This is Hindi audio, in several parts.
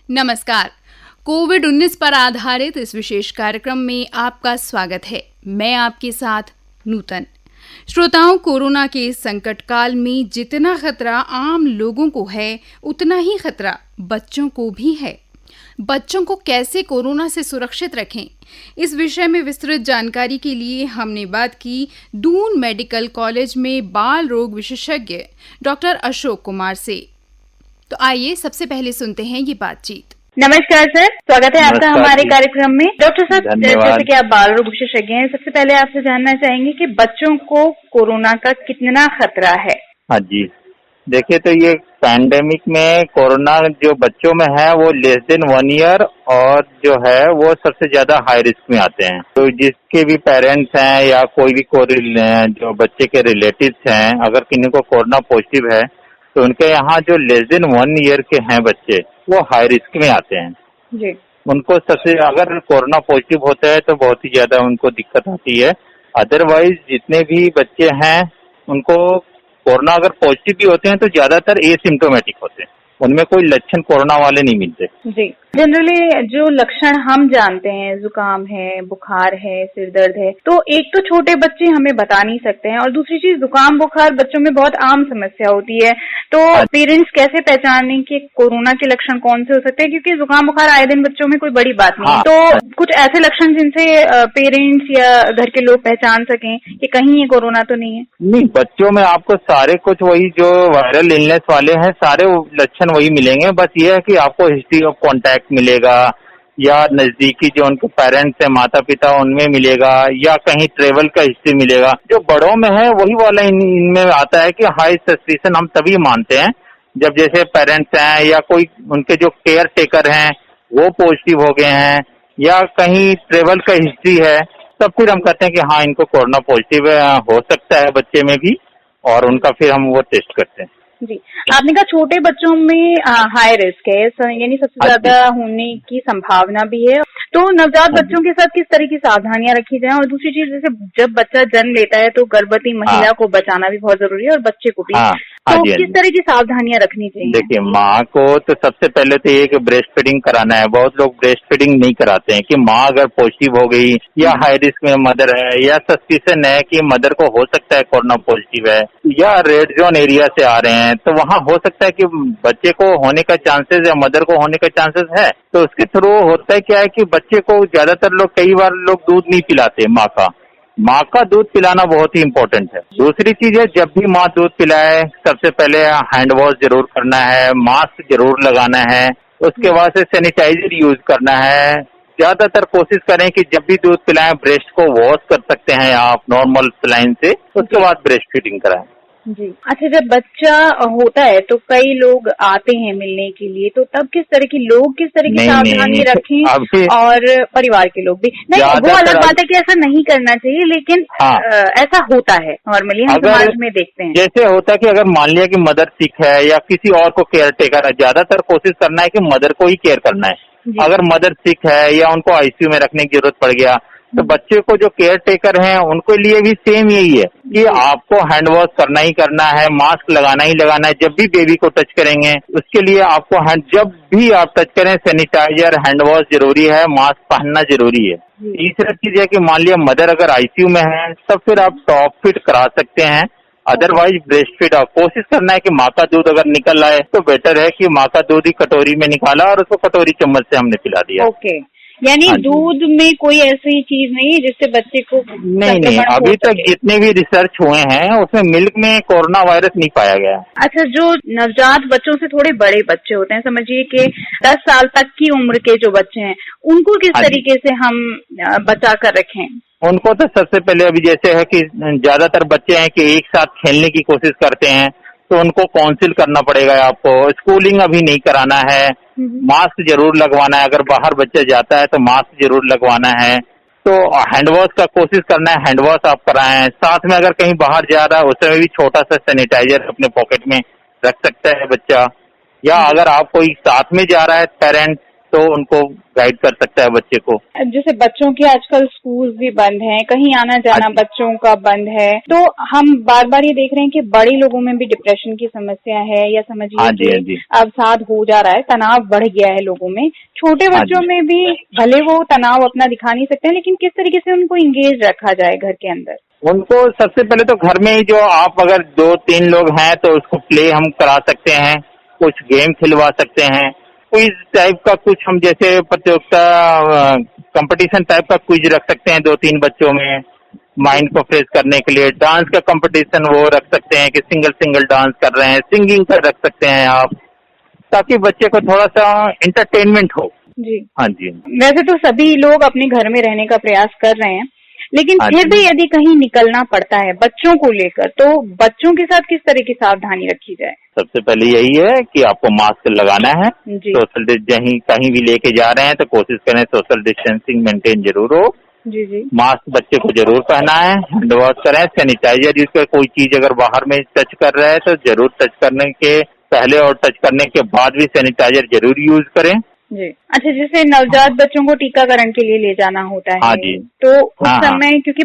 नमस्कार। कोविड-19 पर आधारित इस विशेष कार्यक्रम में आपका स्वागत है। मैं आपके साथ नूतन। श्रोताओं, कोरोना के इस संकट काल में जितना खतरा आम लोगों को है, उतना ही खतरा बच्चों को भी है। बच्चों को कैसे कोरोना से सुरक्षित रखें, इस विषय में विस्तृत जानकारी के लिए हमने बात की दून मेडिकल कॉलेज में बाल रोग विशेषज्ञ डॉक्टर अशोक कुमार से। तो आइए सबसे पहले सुनते हैं ये बातचीत। नमस्कार सर, स्वागत है आपका हमारे कार्यक्रम में। डॉक्टर साहब, जैसे कि आप बाल रोग विशेषज्ञ हैं, सबसे पहले आपसे जानना चाहेंगे कि बच्चों को कोरोना का कितना खतरा है? हाँ जी, देखिए तो ये पैंडेमिक में कोरोना जो बच्चों में है वो लेस देन 1 ईयर और जो है वो सबसे ज्यादा हाई रिस्क में आते हैं। तो जिसके भी पेरेंट्स हैं या कोई भी जो बच्चे के रिलेटिव्स हैं, अगर किन्हीं को कोरोना पॉजिटिव है तो उनके यहाँ जो लेस देन 1 ईयर के हैं बच्चे, वो हाई रिस्क में आते हैं जी। उनको सबसे, अगर कोरोना पॉजिटिव होता है तो बहुत ही ज्यादा उनको दिक्कत आती है। अदरवाइज जितने भी बच्चे हैं उनको कोरोना अगर पॉजिटिव भी होते हैं तो ज्यादातर एसिम्प्टोमेटिक होते हैं, उनमें कोई लक्षण कोरोना वाले नहीं मिलते। जी, जनरली जो लक्षण हम जानते हैं, जुकाम है, बुखार है, सिर दर्द है, तो एक तो छोटे बच्चे हमें बता नहीं सकते हैं, और दूसरी चीज जुकाम बुखार बच्चों में बहुत आम समस्या होती है। तो पेरेंट्स कैसे पहचानें कि कोरोना के लक्षण कौन से हो सकते हैं, क्योंकि जुकाम बुखार आए दिन बच्चों में कोई बड़ी बात नहीं है। तो कुछ ऐसे लक्षण जिनसे पेरेंट्स या घर के लोग पहचान सकें कि कहीं ये कोरोना तो नहीं है? नहीं, बच्चों में आपको सारे कुछ वही जो वायरल इलनेस वाले हैं सारे लक्षण वही मिलेंगे। बस ये है कि आपको हिस्ट्री ऑफ कॉन्टैक्ट मिलेगा या नजदीकी जो उनके पेरेंट्स है, माता पिता, उनमें मिलेगा, या कहीं ट्रेवल का हिस्ट्री मिलेगा। जो बड़ों में है वही वाला इनमें आता है कि हाई सस्पिशन हम तभी मानते हैं जब जैसे पेरेंट्स हैं या कोई उनके जो केयर टेकर हैं वो पॉजिटिव हो गए हैं या कहीं ट्रेवल का हिस्ट्री है, तब फिर हम कहते हैं कि हाँ इनको कोरोना पॉजिटिव हो सकता है बच्चे में भी, और उनका फिर हम वो टेस्ट करते हैं। जी, आपने कहा छोटे बच्चों में हाई रिस्क है, यानी सबसे ज्यादा होने की संभावना भी है। तो नवजात बच्चों के साथ किस तरह की सावधानियां रखी जाएं? और दूसरी चीज, जैसे जब बच्चा जन्म लेता है तो गर्भवती महिला को बचाना भी बहुत जरूरी है और बच्चे को भी। तो किस तरह की सावधानियां रखनी चाहिए? देखिए, माँ को तो सबसे पहले तो ये कि ब्रेस्ट फीडिंग कराना है। बहुत लोग ब्रेस्ट फीडिंग नहीं कराते हैं कि माँ अगर पॉजिटिव हो गई या हाई रिस्क में मदर है या सस्पिशन है कि मदर को हो सकता है कोरोना पॉजिटिव है या रेड जोन एरिया से आ रहे हैं, तो वहाँ हो सकता है कि बच्चे को होने का चांसेस या मदर को होने का चांसेस है। तो उसके थ्रू होता है क्या है कि बच्चे को ज्यादातर लोग, कई बार लोग दूध नहीं पिलाते माँ का दूध पिलाना बहुत ही इम्पोर्टेंट है। दूसरी चीज है, जब भी माँ दूध पिलाए सबसे पहले हैंड वॉश जरूर करना है, मास्क जरूर लगाना है, उसके बाद से सैनिटाइजर यूज करना है। ज्यादातर कोशिश करें कि जब भी दूध पिलाएं ब्रेस्ट को वॉश कर सकते हैं आप नॉर्मल सलाइन से, उसके बाद ब्रेस्ट फीडिंग कराएं। जी, अच्छा, जब बच्चा होता है तो कई लोग आते हैं मिलने के लिए, तो तब किस तरह की सावधानी रखें? और परिवार के लोग भी नहीं, वो अलग बात है कि ऐसा नहीं करना चाहिए, लेकिन ऐसा होता है नॉर्मली, हम समाज में देखते हैं। जैसे होता है कि अगर मान लिया कि मदर सिक है या किसी और को केयर टेकर है, ज्यादातर कोशिश करना है कि मदर को ही केयर करना है। अगर मदर सिक है या उनको आईसीयू में रखने की जरूरत पड़ गया, तो बच्चे को जो केयर टेकर हैं उनको लिए भी सेम यही है कि आपको हैंड वॉश करना ही करना है, मास्क लगाना ही लगाना है। जब भी बेबी को टच करेंगे उसके लिए आपको जब भी आप टच करें सैनिटाइजर, हैंड वॉश जरूरी है, मास्क पहनना जरूरी है। तीसरा चीज है कि मान लिया मदर अगर आईसीयू में है तब फिर आप टॉप फीड करा सकते हैं, अदरवाइज ब्रेस्ट फीड। कोशिश करना है कि माँ का दूध अगर निकल आए तो बेटर है कि माँ का दूध ही कटोरी में निकाला और उसको कटोरी चम्मच से हमने पिला दिया। ओके, यानी दूध में कोई ऐसी चीज नहीं है जिससे बच्चे को नहीं, अभी तक जितने भी रिसर्च हुए हैं उसमें मिल्क में कोरोना वायरस नहीं पाया गया। अच्छा, जो नवजात बच्चों से थोड़े बड़े बच्चे होते हैं, समझिए कि 10 साल तक की उम्र के जो बच्चे हैं, उनको किस तरीके से हम बचा कर रखें? उनको तो सबसे पहले अभी जैसे है कि ज्यादातर बच्चे हैं कि एक साथ खेलने की कोशिश करते हैं, तो उनको काउंसिल करना पड़ेगा आपको। स्कूलिंग अभी नहीं कराना है, मास्क जरूर लगवाना है, अगर बाहर बच्चा जाता है तो मास्क जरूर लगवाना है। तो हैंड वॉश का कोशिश करना है, हैंड वॉश आप कराएं। साथ में अगर कहीं बाहर जा रहा है उसमें भी छोटा सा सैनिटाइजर अपने पॉकेट में रख सकता है बच्चा, या अगर आप कोई साथ में जा रहा है पेरेंट्स तो उनको गाइड कर सकता है बच्चे को। जैसे बच्चों के आजकल स्कूल भी बंद हैं, कहीं आना जाना बच्चों का बंद है, तो हम बार बार ये देख रहे हैं कि बड़े लोगों में भी डिप्रेशन की समस्या है, या समझिए कि अवसाद हो जा रहा है, तनाव बढ़ गया है लोगों में। छोटे बच्चों में भी भले वो तनाव अपना दिखा नहीं सकते हैं, लेकिन किस तरीके से उनको इंगेज रखा जाए घर के अंदर? उनको सबसे पहले तो घर में ही जो आप अगर 2-3 लोग हैं तो उसको प्ले हम करा सकते हैं, कुछ गेम खिलवा सकते हैं, क्विज टाइप का कुछ हम जैसे प्रतियोगिता कंपटीशन टाइप का क्विज रख सकते हैं 2-3 बच्चों में माइंड को फ्रेश करने के लिए। डांस का कंपटीशन वो रख सकते हैं कि सिंगल डांस कर रहे हैं, सिंगिंग का रख सकते हैं आप, ताकि बच्चे को थोड़ा सा एंटरटेनमेंट हो। जी हाँ जी। वैसे तो सभी लोग अपने घर में रहने का प्रयास कर रहे हैं, लेकिन फिर भी यदि कहीं निकलना पड़ता है बच्चों को लेकर, तो बच्चों के साथ किस तरह की सावधानी रखी जाए? सबसे पहले यही है कि आपको मास्क लगाना है। सोशल कहीं भी लेके जा रहे हैं तो कोशिश करें सोशल डिस्टेंसिंग मेंटेन जरूर हो। जी। मास्क बच्चे को जरूर पहना है, हैंड वॉश करें, सैनिटाइजर यूज कर, कोई चीज अगर बाहर में टच कर रहा है तो जरूर टच करने के पहले और टच करने के बाद भी सैनिटाइजर जरूर यूज करें। जी। अच्छा, जैसे नवजात बच्चों को टीकाकरण के लिए ले जाना होता है, हाँ जी, तो उस समय क्योंकि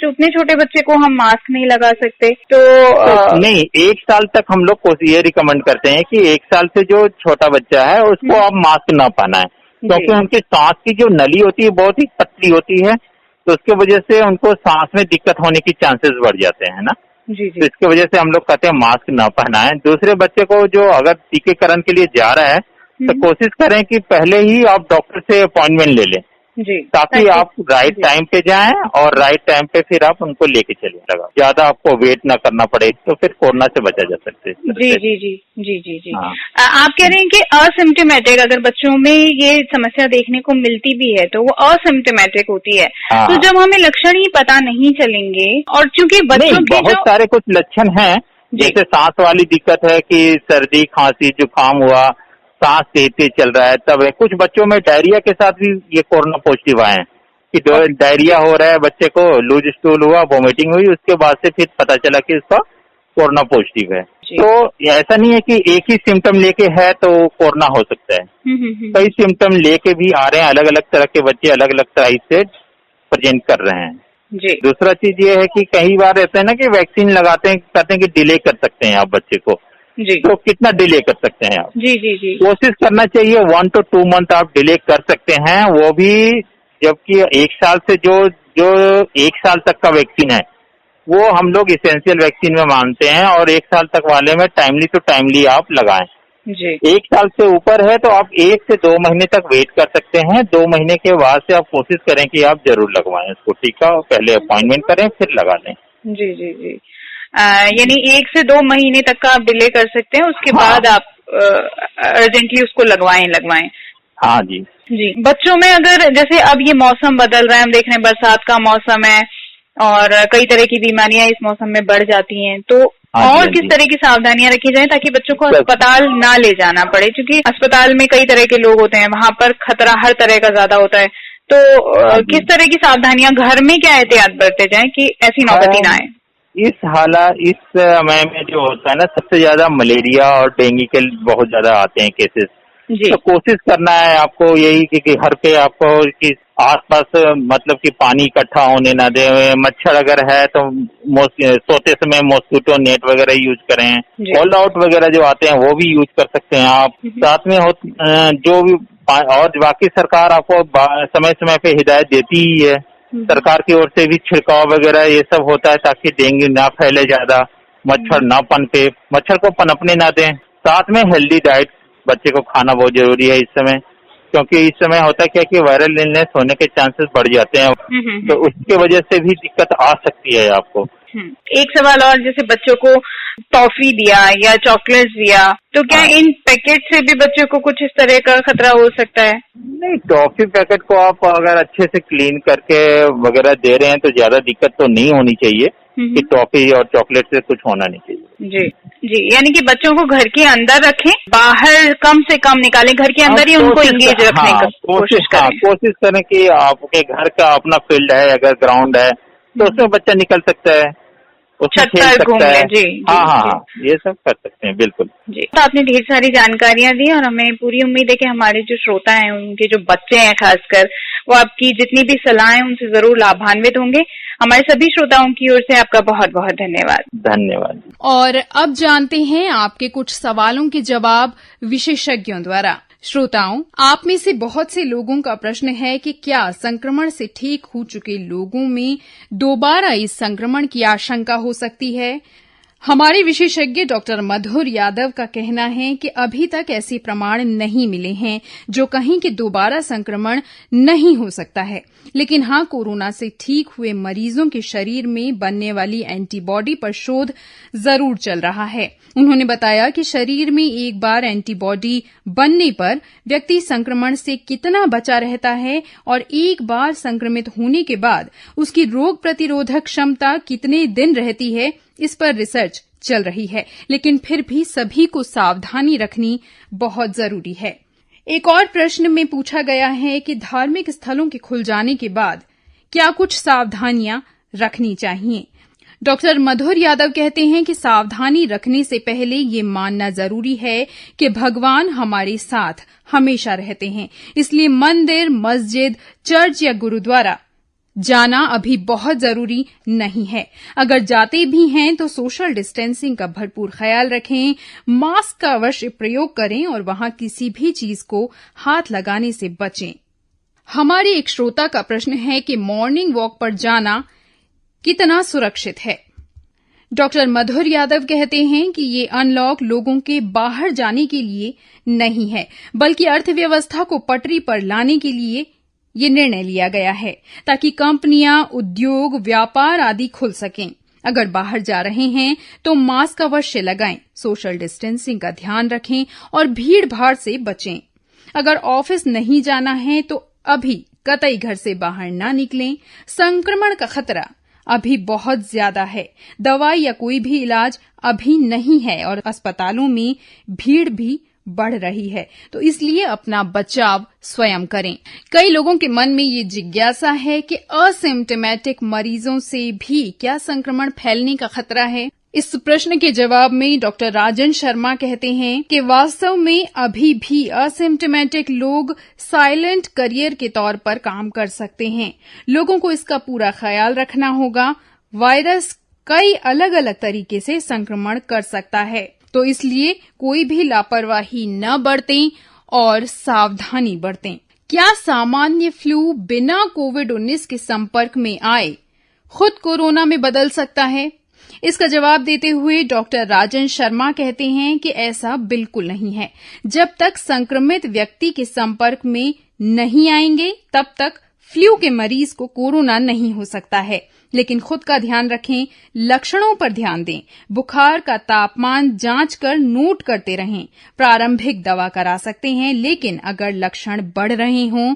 उतने छोटे बच्चे को हम मास्क नहीं लगा सकते, तो नहीं, 1 साल तक हम लोग ये रिकमेंड करते हैं कि 1 साल से जो छोटा बच्चा है उसको आप मास्क ना पहना है, क्योंकि उनकी सांस की जो नली होती है बहुत ही पतली होती है, तो उसके वजह से उनको सांस में दिक्कत होने की चांसेस बढ़ जाते हैं ना। जी। तो इसकी वजह से हम लोग कहते हैं मास्क ना पहनाएं। दूसरे बच्चे को जो अगर टीकाकरण के लिए जा रहा है तो कोशिश करें कि पहले ही आप डॉक्टर से अपॉइंटमेंट ले लें, जी, ताकि आप राइट टाइम पे जाएं और राइट टाइम पे फिर आप उनको लेके चलिए। लगा ज्यादा आपको वेट ना करना पड़े तो फिर कोरोना से बचा जा सकते हैं। जी। आप कह रहे हैं कि असिम्प्टोमेटिक अगर बच्चों में ये समस्या देखने को मिलती भी है तो वो असिम्प्टोमेटिक होती है, तो जब हमें लक्षण ही पता नहीं चलेंगे, और चूंकि बच्चों के बहुत सारे कुछ लक्षण हैं, जैसे सांस वाली दिक्कत है कि सर्दी खांसी जुकाम हुआ, सांस तेज चल रहा है, तब है। कुछ बच्चों में डायरिया के साथ भी ये कोरोना पॉजिटिव आए हैं कि डायरिया हो रहा है बच्चे को, लूज स्टूल हुआ, वोमिटिंग हुई, उसके बाद से फिर पता चला कि उसका कोरोना पॉजिटिव है। तो ऐसा नहीं है कि एक ही सिम्टम लेके है तो कोरोना हो सकता है। कई सिम्टम लेके भी आ रहे हैं, अलग अलग तरह के बच्चे अलग अलग तरह से प्रेजेंट कर रहे हैं। जी। दूसरा चीज ये है कि कई बार ऐसा है ना कि वैक्सीन लगाते हैं, कहते हैं कि डिले कर सकते हैं आप बच्चे को, जी, तो कितना डिले कर सकते हैं आप? जी। कोशिश करना चाहिए 1 to 2 मंथ आप डिले कर सकते हैं, वो भी जबकि 1 साल से जो 1 साल तक का वैक्सीन है वो हम लोग इसेंशियल वैक्सीन में मानते हैं, और 1 साल तक वाले में टाइमली टू टाइमली आप लगाएं। जी। 1 साल से ऊपर है तो आप 1 से 2 महीने तक वेट कर सकते हैं। 2 महीने के बाद से आप कोशिश करें कि आप जरूर लगवाएं इसको टीका, पहले अपॉइंटमेंट करें फिर लगा लें। जी। यानी 1 से 2 महीने तक का आप डिले कर सकते हैं, उसके बाद आप अर्जेंटली उसको लगवाएं। हाँ जी। बच्चों में अगर जैसे अब ये मौसम बदल रहा है, हम देख रहे हैं बरसात का मौसम है और कई तरह की बीमारियां इस मौसम में बढ़ जाती हैं, तो और किस तरह की सावधानियां रखी जाए ताकि बच्चों को अस्पताल ना ले जाना पड़े? क्योंकि अस्पताल में कई तरह के लोग होते हैं, वहां पर खतरा हर तरह का ज्यादा होता है, तो किस तरह की सावधानियां, घर में क्या एहतियात बरते जाएं कि ऐसी नौबत ना आए? इस समय में जो होता है ना, सबसे ज्यादा मलेरिया और डेंगू के बहुत ज्यादा आते हैं केसेस। तो कोशिश करना है आपको यही कि घर पे आपको कि आसपास मतलब कि पानी इकट्ठा होने ना दे। मच्छर अगर है तो सोते समय मॉस्किटो नेट वगैरह यूज करें। ऑल आउट वगैरह जो आते हैं वो भी यूज कर सकते हैं आप। साथ में जो भी और बाकी सरकार आपको समय समय पे हिदायत देती ही है। सरकार की ओर से भी छिड़काव वगैरह ये सब होता है ताकि डेंगू ना फैले ज्यादा, मच्छर ना पनपे, मच्छर को पनपने ना दें। साथ में हेल्दी डाइट बच्चे को खाना बहुत जरूरी है इस समय, क्योंकि इस समय होता क्या कि वायरल इलनेस होने के चांसेस बढ़ जाते हैं, तो उसके वजह से भी दिक्कत आ सकती है आपको। एक सवाल और, जैसे बच्चों को टॉफी दिया या चॉकलेट्स दिया, तो क्या इन पैकेट से भी बच्चों को कुछ इस तरह का खतरा हो सकता है? नहीं, टॉफी पैकेट को आप अगर अच्छे से क्लीन करके वगैरह दे रहे हैं तो ज्यादा दिक्कत तो नहीं होनी चाहिए कि टॉफी और चॉकलेट से कुछ होना नहीं चाहिए। जी, यानी कि बच्चों को घर के अंदर रखें, बाहर कम से कम निकालें, घर के अंदर ही उनको इंगेज रखने का कोशिश करें। कोशिश करें कि आपके घर का अपना फील्ड है, अगर ग्राउंड है तो उसमें बच्चा निकल सकता है, उसमें छत खेल पर सकता घूमने, है। जी, हाँ जी, हाँ जी। हाँ, ये सब कर सकते हैं बिल्कुल। जी, तो आपने ढेर सारी जानकारियां दी और हमें पूरी उम्मीद है कि हमारे जो श्रोता हैं, उनके जो बच्चे हैं खासकर, वो आपकी जितनी भी सलाह है उनसे जरूर लाभान्वित होंगे। हमारे सभी श्रोताओं की ओर से आपका बहुत बहुत धन्यवाद। धन्यवाद। और अब जानते हैं आपके कुछ सवालों के जवाब विशेषज्ञों द्वारा। श्रोताओं, आप में से बहुत से लोगों का प्रश्न है कि क्या संक्रमण से ठीक हो चुके लोगों में दोबारा इस संक्रमण की आशंका हो सकती है? हमारे विशेषज्ञ डॉक्टर मधुर यादव का कहना है कि अभी तक ऐसे प्रमाण नहीं मिले हैं जो कहें कि दोबारा संक्रमण नहीं हो सकता है, लेकिन हाँ, कोरोना से ठीक हुए मरीजों के शरीर में बनने वाली एंटीबॉडी पर शोध जरूर चल रहा है। उन्होंने बताया कि शरीर में एक बार एंटीबॉडी बनने पर व्यक्ति संक्रमण से कितना बचा रहता है और एक बार संक्रमित होने के बाद उसकी रोग प्रतिरोधक क्षमता कितने दिन रहती है, इस पर रिसर्च चल रही है, लेकिन फिर भी सभी को सावधानी रखनी बहुत जरूरी है। एक और प्रश्न में पूछा गया है कि धार्मिक स्थलों के खुल जाने के बाद क्या कुछ सावधानियां रखनी चाहिए। डॉक्टर मधुर यादव कहते हैं कि सावधानी रखने से पहले ये मानना जरूरी है कि भगवान हमारे साथ हमेशा रहते हैं, इसलिए मंदिर, मस्जिद, चर्च या गुरुद्वारा जाना अभी बहुत जरूरी नहीं है। अगर जाते भी हैं तो सोशल डिस्टेंसिंग का भरपूर ख्याल रखें, मास्क का अवश्य प्रयोग करें और वहां किसी भी चीज को हाथ लगाने से बचें। हमारे एक श्रोता का प्रश्न है कि मॉर्निंग वॉक पर जाना कितना सुरक्षित है। डॉक्टर मधुर यादव कहते हैं कि ये अनलॉक लोगों के बाहर जाने के लिए नहीं है, बल्कि अर्थव्यवस्था को पटरी पर लाने के लिए ये निर्णय लिया गया है, ताकि कंपनियां, उद्योग, व्यापार आदि खुल सकें। अगर बाहर जा रहे हैं तो मास्क अवश्य लगाएं, सोशल डिस्टेंसिंग का ध्यान रखें और भीड़ भाड़ से बचें। अगर ऑफिस नहीं जाना है तो अभी कतई घर से बाहर ना निकलें। संक्रमण का खतरा अभी बहुत ज्यादा है, दवाई या कोई भी इलाज अभी नहीं है और अस्पतालों में भीड़ भी बढ़ रही है, तो इसलिए अपना बचाव स्वयं करें। कई लोगों के मन में ये जिज्ञासा है कि असिम्प्टोमेटिक मरीजों से भी क्या संक्रमण फैलने का खतरा है। इस प्रश्न के जवाब में डॉक्टर राजन शर्मा कहते हैं कि वास्तव में अभी भी असिम्प्टोमेटिक लोग साइलेंट करियर के तौर पर काम कर सकते हैं। लोगों को इसका पूरा ख्याल रखना होगा। वायरस कई अलग अलग तरीके से संक्रमण कर सकता है, तो इसलिए कोई भी लापरवाही न बरतें और सावधानी बरतें। क्या सामान्य फ्लू बिना कोविड-19 के संपर्क में आए खुद कोरोना में बदल सकता है? इसका जवाब देते हुए डॉक्टर राजन शर्मा कहते हैं कि ऐसा बिल्कुल नहीं है। जब तक संक्रमित व्यक्ति के संपर्क में नहीं आएंगे, तब तक फ्लू के मरीज को कोरोना नहीं हो सकता है। लेकिन खुद का ध्यान रखें, लक्षणों पर ध्यान दें, बुखार का तापमान जांच कर नोट करते रहें। प्रारंभिक दवा करा सकते हैं, लेकिन अगर लक्षण बढ़ रहे हों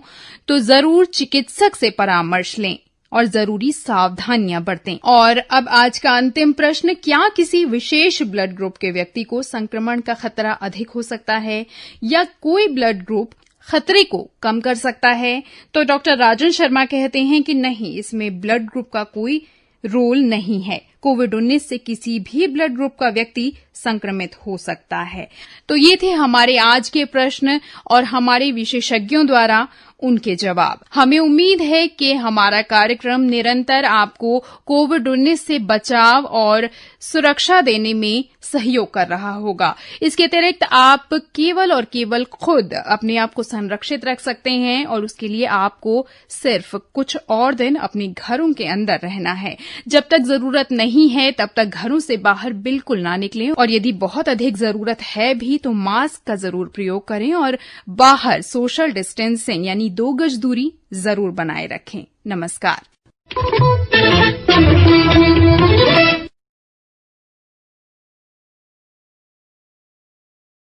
तो जरूर चिकित्सक से परामर्श लें और जरूरी सावधानियां बरतें। और अब आज का अंतिम प्रश्न, क्या किसी विशेष ब्लड ग्रुप के व्यक्ति को संक्रमण का खतरा अधिक हो सकता है या कोई ब्लड ग्रुप खतरे को कम कर सकता है? तो डॉक्टर राजन शर्मा कहते हैं कि नहीं, इसमें ब्लड ग्रुप का कोई रोल नहीं है। कोविड-19 से किसी भी ब्लड ग्रुप का व्यक्ति संक्रमित हो सकता है। तो ये थे हमारे आज के प्रश्न और हमारे विशेषज्ञों द्वारा उनके जवाब। हमें उम्मीद है कि हमारा कार्यक्रम निरंतर आपको कोविड-19 से बचाव और सुरक्षा देने में सहयोग कर रहा होगा। इसके अतिरिक्त आप केवल और केवल खुद अपने आप को संरक्षित रख सकते हैं और उसके लिए आपको सिर्फ कुछ और दिन अपने घरों के अंदर रहना है। जब तक जरूरत नहीं है तब तक घरों से बाहर बिल्कुल ना निकलें और यदि बहुत अधिक जरूरत है भी तो मास्क का जरूर प्रयोग करें और बाहर सोशल डिस्टेंसिंग यानी 2 गज दूरी जरूर बनाए रखें। नमस्कार।